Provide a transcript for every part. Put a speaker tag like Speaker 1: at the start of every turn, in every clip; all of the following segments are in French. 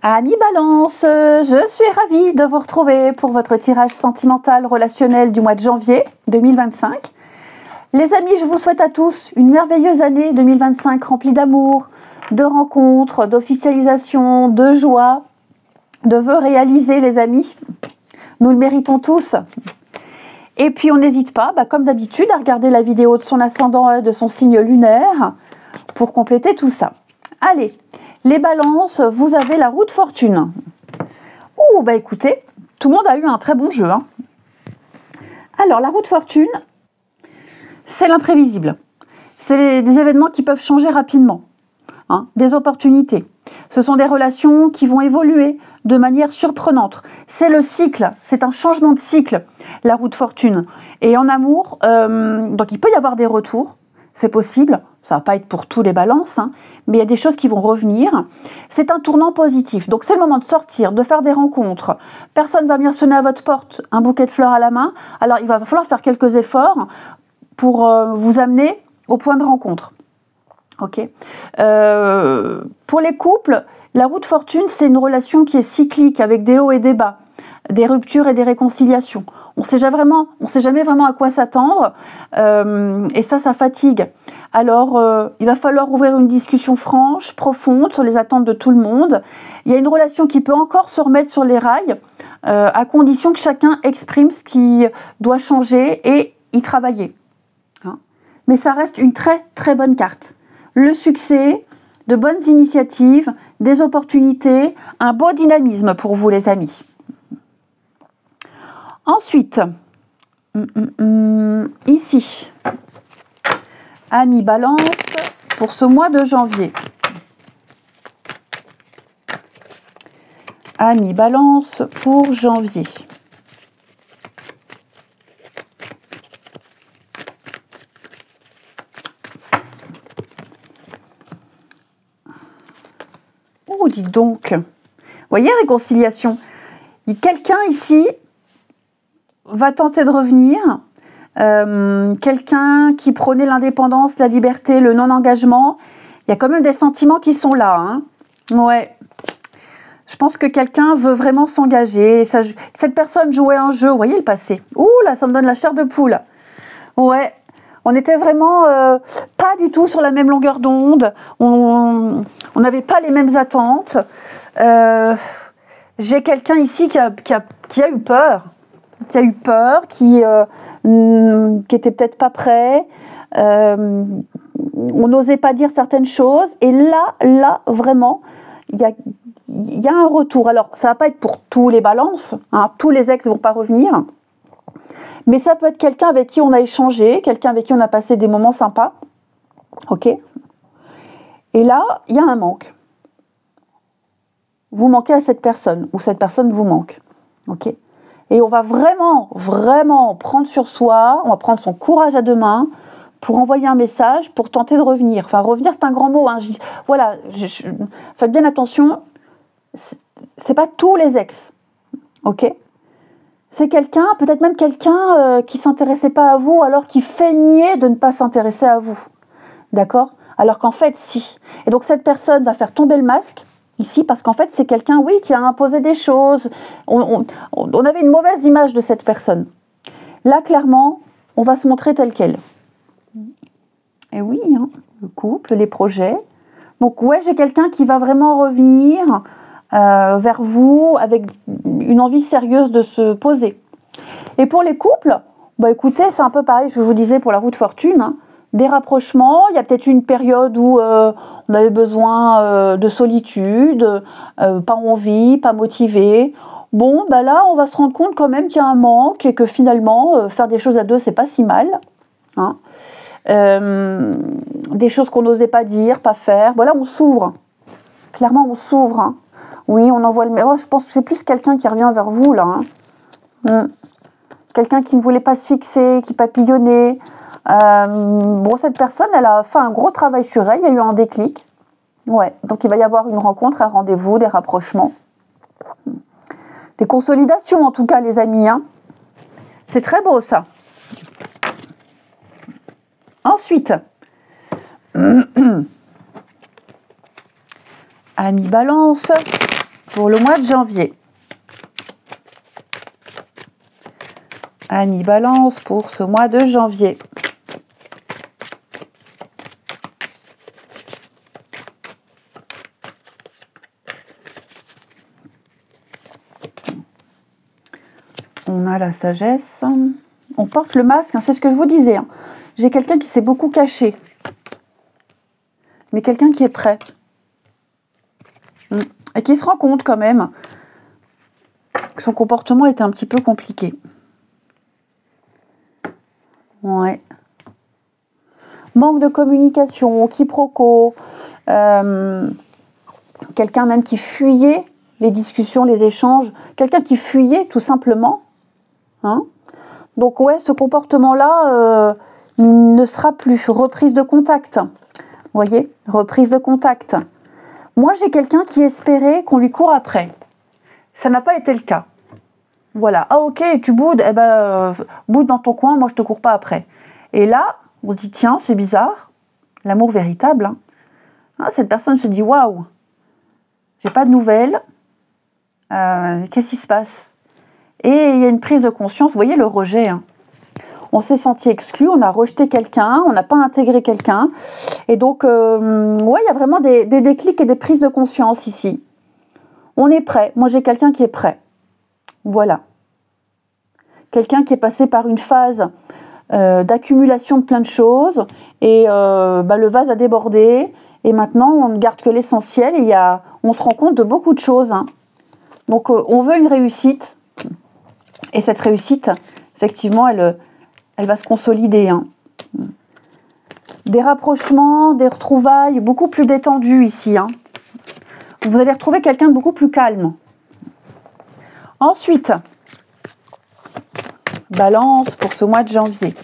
Speaker 1: Amis Balance, je suis ravie de vous retrouver pour votre tirage sentimental relationnel du mois de janvier 2025. Les amis, je vous souhaite à tous une merveilleuse année 2025 remplie d'amour, de rencontres, d'officialisation, de joie, de vœux réalisés les amis. Nous le méritons tous. Et puis on n'hésite pas, comme d'habitude, à regarder la vidéo de son ascendant et de son signe lunaire pour compléter tout ça. Allez, les balances, vous avez la roue de fortune. Ouh, écoutez, tout le monde a eu un très bon jeu. Alors, la roue de fortune, c'est l'imprévisible. C'est des événements qui peuvent changer rapidement. Des opportunités. Ce sont des relations qui vont évoluer de manière surprenante. C'est le cycle, c'est un changement de cycle, la roue de fortune. Et en amour, donc il peut y avoir des retours, c'est possible. Ça ne va pas être pour tous les balances, mais il y a des choses qui vont revenir. C'est un tournant positif. Donc c'est le moment de sortir, de faire des rencontres. Personne ne va venir sonner à votre porte, un bouquet de fleurs à la main. Alors il va falloir faire quelques efforts pour vous amener au point de rencontre. Ok. Pour les couples, la roue de fortune, c'est une relation qui est cyclique, avec des hauts et des bas, des ruptures et des réconciliations. On ne sait jamais vraiment à quoi s'attendre, et ça fatigue. Alors, il va falloir ouvrir une discussion franche, profonde, sur les attentes de tout le monde. Il y a une relation qui peut encore se remettre sur les rails, à condition que chacun exprime ce qui doit changer et y travailler. Mais ça reste une très très bonne carte. Le succès, de bonnes initiatives, des opportunités, un beau dynamisme pour vous les amis. Ensuite, ici, amis Balance, pour ce mois de janvier. Amis Balance pour janvier. Oh, dites donc. Vous voyez, réconciliation. Quelqu'un ici va tenter de revenir. Quelqu'un qui prônait l'indépendance, la liberté, le non-engagement. Il y a quand même des sentiments qui sont là. Ouais. Je pense que quelqu'un veut vraiment s'engager. Cette personne jouait un jeu. Vous voyez le passé. Ouh là, ça me donne la chair de poule. Ouais. On était vraiment pas du tout sur la même longueur d'onde. On n'avait pas les mêmes attentes. J'ai quelqu'un ici qui a eu peur. Qui était peut-être pas prêt. On n'osait pas dire certaines choses. Et là vraiment, il y a un retour. Alors, ça va pas être pour tous les balances. Tous les ex vont pas revenir. Mais ça peut être quelqu'un avec qui on a échangé, quelqu'un avec qui on a passé des moments sympas. Ok. Et là, il y a un manque. Vous manquez à cette personne, ou cette personne vous manque. Ok. Et on va vraiment, vraiment prendre sur soi, on va prendre son courage à deux mains pour envoyer un message, pour tenter de revenir. Enfin, revenir, c'est un grand mot. Voilà, faites bien attention, c'est pas tous les ex. Ok. C'est quelqu'un, peut-être même quelqu'un qui ne s'intéressait pas à vous, alors qui feignait de ne pas s'intéresser à vous. D'accord? Alors qu'en fait, si. Et donc cette personne va faire tomber le masque, ici, parce qu'en fait, c'est quelqu'un, oui, qui a imposé des choses. On avait une mauvaise image de cette personne. Là, clairement, on va se montrer tel quel. Et oui, le couple, les projets. Donc, ouais, j'ai quelqu'un qui va vraiment revenir vers vous avec une envie sérieuse de se poser. Et pour les couples, écoutez, c'est un peu pareil que je vous disais pour la roue de fortune. Des rapprochements, il y a peut-être une période où on avait besoin de solitude, pas envie, pas motivé. Bon, là, on va se rendre compte quand même qu'il y a un manque et que finalement, faire des choses à deux, c'est pas si mal. Des choses qu'on n'osait pas dire, pas faire. Voilà, on s'ouvre. Clairement, on s'ouvre. Oui, on envoie le message. Je pense que c'est plus quelqu'un qui revient vers vous, là. Quelqu'un qui ne voulait pas se fixer, qui papillonnait. Cette personne, elle a fait un gros travail sur elle. Il y a eu un déclic. Ouais, donc il va y avoir une rencontre, un rendez-vous, des rapprochements. Des consolidations, en tout cas, les amis. C'est très beau, ça. Ensuite, Amis Balance, pour le mois de janvier. Amis Balance pour ce mois de janvier. On a la sagesse. On porte le masque, hein, c'est ce que je vous disais. Hein. J'ai quelqu'un qui s'est beaucoup caché. Mais quelqu'un qui est prêt. Et qui se rend compte quand même que son comportement était un petit peu compliqué. Ouais. Manque de communication, quiproquo. Quelqu'un même qui fuyait les discussions, les échanges. Quelqu'un qui fuyait tout simplement. Hein. Donc ouais, ce comportement-là, il ne sera plus. Reprise de contact. Vous voyez, reprise de contact. Moi, j'ai quelqu'un qui espérait qu'on lui court après. Ça n'a pas été le cas. Voilà. Ah ok, tu boudes, eh ben, boude dans ton coin, moi je te cours pas après. Et là, on se dit, tiens, c'est bizarre. L'amour véritable. Hein. Ah, cette personne se dit, waouh, j'ai pas de nouvelles. Qu'est-ce qui se passe? Et il y a une prise de conscience, vous voyez le rejet. Hein. On s'est senti exclu, on a rejeté quelqu'un, on n'a pas intégré quelqu'un. Et donc, ouais, il y a vraiment des déclics et des prises de conscience ici. On est prêt. Moi, j'ai quelqu'un qui est prêt. Voilà. Quelqu'un qui est passé par une phase d'accumulation de plein de choses. Et le vase a débordé. Et maintenant, on ne garde que l'essentiel. Et on se rend compte de beaucoup de choses. Hein. Donc, on veut une réussite. Et cette réussite, effectivement, elle va se consolider. Hein. Des rapprochements, des retrouvailles beaucoup plus détendus ici. Hein. Vous allez retrouver quelqu'un de beaucoup plus calme. Ensuite, Balance pour ce mois de janvier.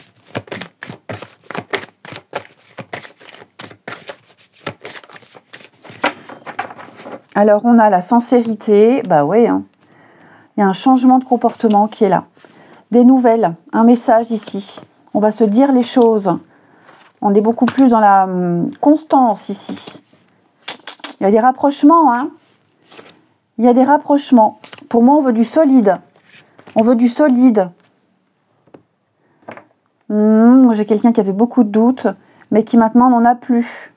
Speaker 1: Alors, on a la sincérité. Bah oui, hein. Il y a un changement de comportement qui est là. Des nouvelles, un message ici. On va se dire les choses. On est beaucoup plus dans la constance ici. Il y a des rapprochements. Hein. Il y a des rapprochements. Pour moi, on veut du solide. On veut du solide. J'ai quelqu'un qui avait beaucoup de doutes, mais qui maintenant n'en a plus.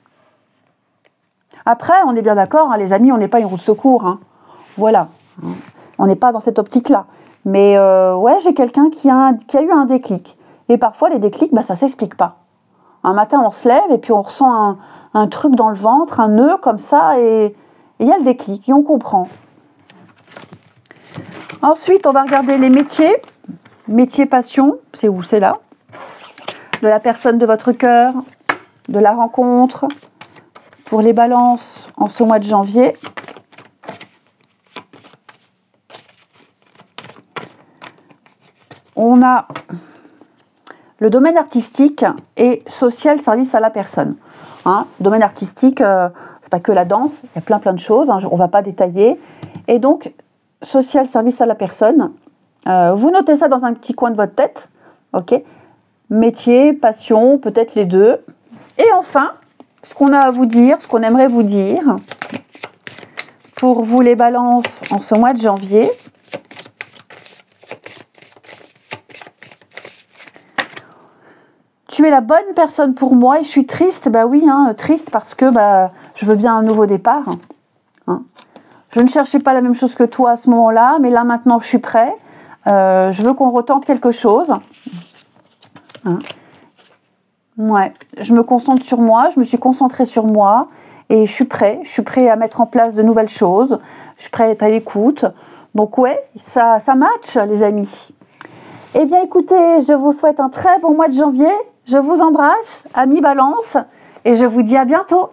Speaker 1: Après, on est bien d'accord, hein, les amis, on n'est pas une roue de secours. Hein. Voilà. On n'est pas dans cette optique-là. Mais ouais, j'ai quelqu'un qui a eu un déclic. Et parfois, les déclics, ça ne s'explique pas. Un matin, on se lève et puis on ressent un truc dans le ventre, un nœud comme ça, et il y a le déclic, et on comprend. Ensuite, on va regarder les métiers. Métier passion, c'est où? C'est là. De la personne de votre cœur, de la rencontre. Pour les balances en ce mois de janvier. On a le domaine artistique et social, service à la personne. Hein, domaine artistique, c'est pas que la danse, il y a plein de choses, hein, on va pas détailler. Et donc, social, service à la personne, vous notez ça dans un petit coin de votre tête, ok? Métier, passion, peut-être les deux. Et enfin, ce qu'on a à vous dire, ce qu'on aimerait vous dire, pour vous les balances en ce mois de janvier. Tu es la bonne personne pour moi et je suis triste. Bah oui, hein, triste parce que je veux bien un nouveau départ. Hein. Je ne cherchais pas la même chose que toi à ce moment-là, mais là maintenant je suis prêt. Je veux qu'on retente quelque chose. Hein. Ouais, je me concentre sur moi, je me suis concentrée sur moi et je suis prêt à mettre en place de nouvelles choses. Je suis prête à être à l'écoute. Donc ouais, ça match les amis. Eh bien écoutez, je vous souhaite un très bon mois de janvier. Je vous embrasse, amis Balance, et je vous dis à bientôt.